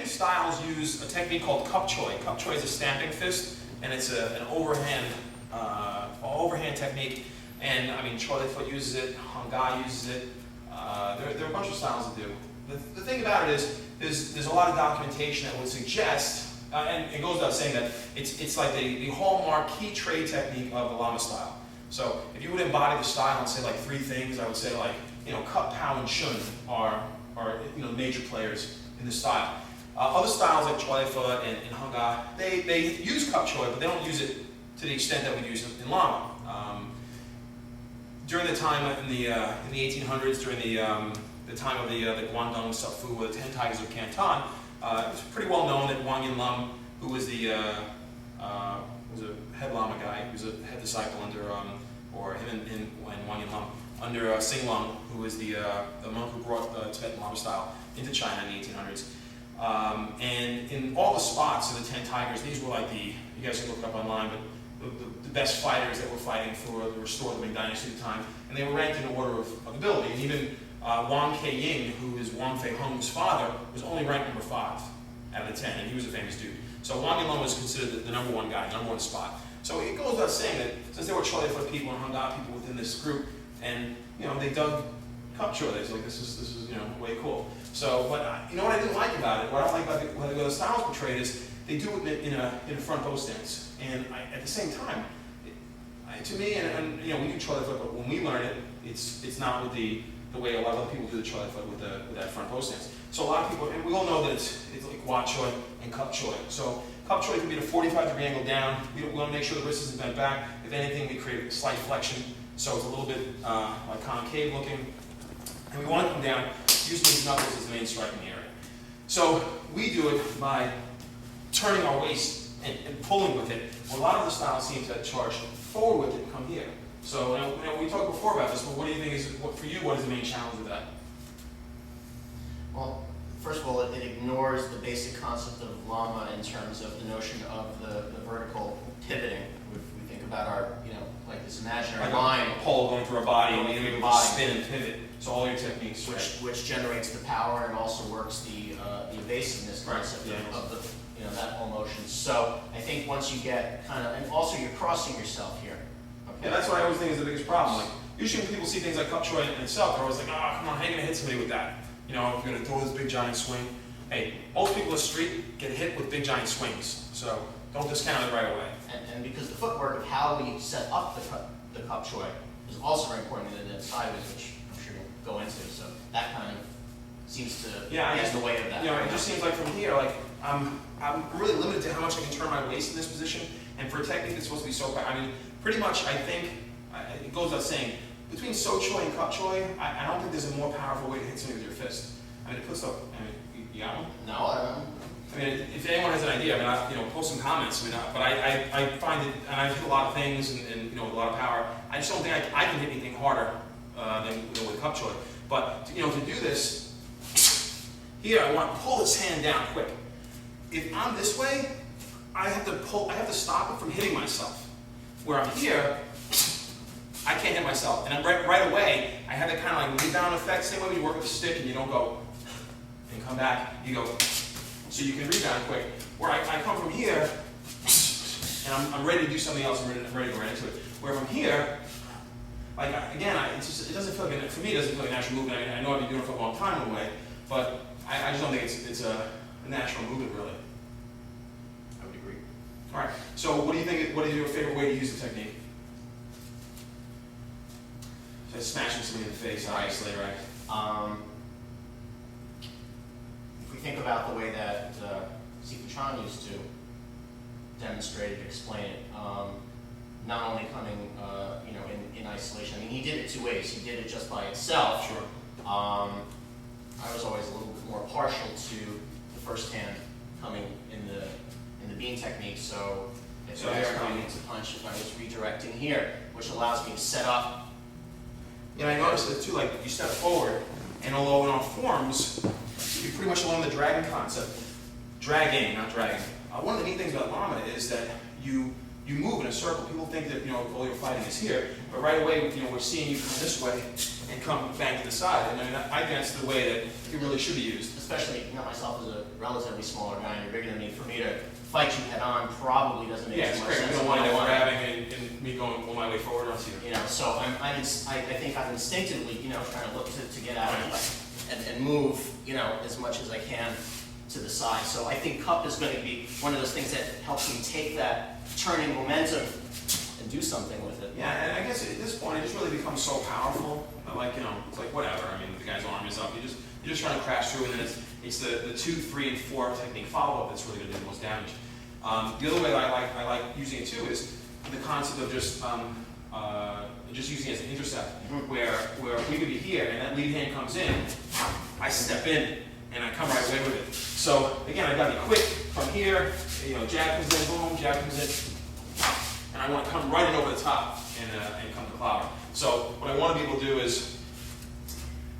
styles use a technique called Cup Choih. Cup Choih is a stamping fist, and it's an overhand technique. And I mean, Choih foot uses it, Hanga uses it. There are a bunch of styles that do. The thing about it is, there's a lot of documentation that would suggest, and it goes without saying that it's like the hallmark key trade technique of the Lama style. So if you would embody the style and say like 3 things, I would say like, Kahp, Pao, and Chuyhn are major players in the style. Other styles like Choih foot and Hanga, they use Cup Choih, but they don't use it to the extent that we use it in Lama. During the time in the 1800s, during the time of the Guangdong Fu, or the 10 Tigers of Canton, it was pretty well known that Wang Yinlum, who was was a head Lama guy, he was a head disciple under, or him and Wang Yinlum, under Singlung, who was the monk who brought the Tibetan Lama style into China in the 1800s. And in all the spots of the 10 Tigers, these were like you guys can look it up online, but the best fighters that were fighting for the restored the Ming Dynasty at the time, and they were ranked in order of ability. And even Wang Keiying, who is Wang Fei Hong's father, was only ranked number 5 out of the 10, and he was a famous dude. So Wang Yinlun was considered the number 1 guy, number 1 spot. So it goes without saying that since there were Choih foot people and Hanga people within this group, and they dug Cup Choih, they was like, this is way cool. So, but what I didn't like about it, what I don't like about the styles portrayed is they do it in a front bow stance, and at the same time, to me, and we do Choih foot, but when we learn it, it's not with the way a lot of other people do the Choih foot with that front bow stance. So a lot of people, and we all know that it's like Hua Choih and Cup Choih. So Cup Choih can be at a 45-degree angle down. We want to make sure the wrist isn't bent back. If anything, we create a slight flexion, so it's a little bit like concave looking. And we want to come down using these knuckles as the main striking area. So we do it by turning our waist and pulling with it. Well, a lot of the styles seem to charge forward with it and come here. So we talked before about this, but what do you think is, for you, what is the main challenge with that? Well, first of all, it ignores the basic concept of Lama in terms of the notion of the vertical pivoting. If we think about our, like this imaginary line. A pole going through a body, and you make a spin and pivot. So all your techniques, which generates the power and also works the evasiveness concept of the that whole motion. So I think once you get and also you're crossing yourself here. Okay? Yeah, that's what I always think is the biggest problem. Like usually when people see things like Cup Choih in itself, they're always like, oh, come on, how are you gonna hit somebody with that? If you're gonna throw this big giant swing. Hey, most people in the street get hit with big giant swings, so don't discount it right away. And because the footwork of how we set up the Cup Choih is also very important in the sideways, which I'm sure you'll go into. So that kind of seems to get in the way of that. It just seems like from here, like I'm really limited to how much I can turn my waist in this position, and for a technique that's supposed to be so fast, pretty much I think, it goes without saying, between So Choih and Cup Choih, I don't think there's a more powerful way to hit somebody with your fist. It puts up, you got one? No, I don't. If anyone has an idea, post some comments. But I find it, and I've hit a lot of things, and with a lot of power. I just don't think I can hit anything harder than with Cup Choih. But to do this, here I want to pull this hand down quick. If I'm this way, I have to stop it from hitting myself. Where I'm here, I can't hit myself, and right away I have that kind of like rebound effect. Same way when you work with a stick and you don't go and come back, you go. So you can rebound quick. Where I come from here, and I'm ready to do something else. I'm ready to go right into it. Where from here, like again, it doesn't feel like for me. It doesn't feel like a natural movement. I know I've been doing it for a long time in a way, but I just don't think it's a natural movement really. I would agree. All right. So what do you think? What is your favorite way to use the technique? So smashing somebody in the face, obviously, right? If we think about the way that Chuyhn used to demonstrate it, explain it, not only coming, in isolation. He did it 2 ways. He did it just by itself. Sure. I was always a little bit more partial to the first hand coming in the beam technique. So if I was coming to punch, if I was redirecting here, which allows me to set up. I noticed that too. Like you step forward, and although in our forms, you pretty much learn the dragging concept. Dragging, not dragging. One of the neat things about Lama is that you move in a circle. People think that all your fighting is here, but right away we're seeing you come this way, and come bang to the side. And I think that's the way that it really should be used. Especially, myself as a relatively smaller guy, and you're bigger than me, for me to fight you head on probably doesn't make Yeah, too it's much great. sense. We don't want to grabbing and me going my way forward onto you. So I think I'm instinctively, trying to look to get out of and move, as much as I can to the side. So I think Kahp is going to be one of those things that helps me take that turning momentum and do something with it. Yeah, and I guess at this point it just really becomes so powerful. Like, it's like whatever. I mean, the guy's arm is up. You're just trying to crash through, and then it's the 2, 3, and 4 technique follow-up that's really going to do the most damage. The other way that I like using it too is the concept of just using it as an intercept, where we could be here and that lead hand comes in, I step in and I come right away with it. So again, I got to be quick from here. Jab comes in, boom, jab comes in, and I want to come right in over the top and come to clobber. So what I want to be able to do is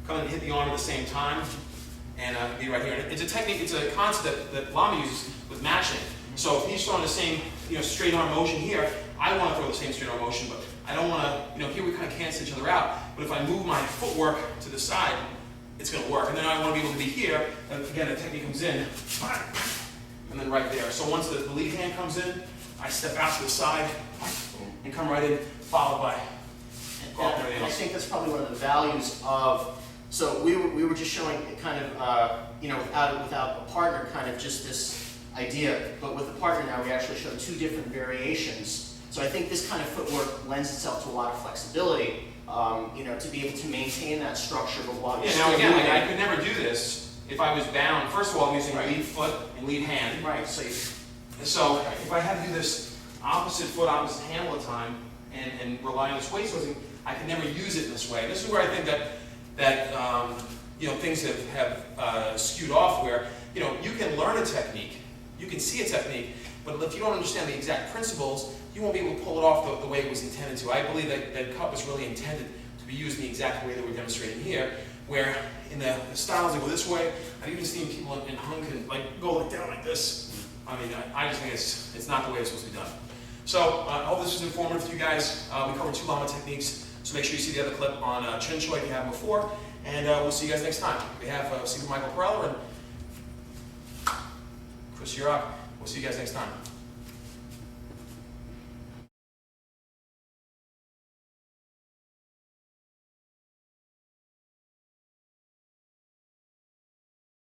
come and hit the arm at the same time and be right here. And it's a technique, it's a concept that Lama uses with matching. So if he's throwing the same straight arm motion here, I want to throw the same straight arm motion, but I don't want to, here we kind of cancel each other out. But if I move my footwork to the side, it's going to work. And then I want to be able to be here, and again, the technique comes in, and then right there. So once the lead hand comes in, I step out to the side and come right in, followed by And I think that's probably one of the values of, so we were just showing kind of, without a partner, kind of just this idea, but with a partner now we actually show 2 different variations. So I think this kind of footwork lends itself to a lot of flexibility, to be able to maintain that structure, but while you're now again, I could never do this if I was bound. First of all, I'm using lead foot and lead hand. Right, so if I had to do this opposite foot, opposite hand all the time, and rely on this weight sourcing, I could never use it this way. This is where I think that things have skewed off. Where you can learn a technique, you can see a technique, but if you don't understand the exact principles, you won't be able to pull it off the way it was intended to. I believe that Kahp was really intended to be used in the exact way that we're demonstrating here, where in the styles that go this way, I've even seen people in Hung can go down like this. I mean, I just think it's not the way it's supposed to be done. So I hope this was informative to you guys. We covered 2 Lama techniques, so make sure you see the other clip on Chuyhn if you haven't before, and we'll see you guys next time. We have Stephen Michael Perella and Chris Jurak. We'll see you guys next time.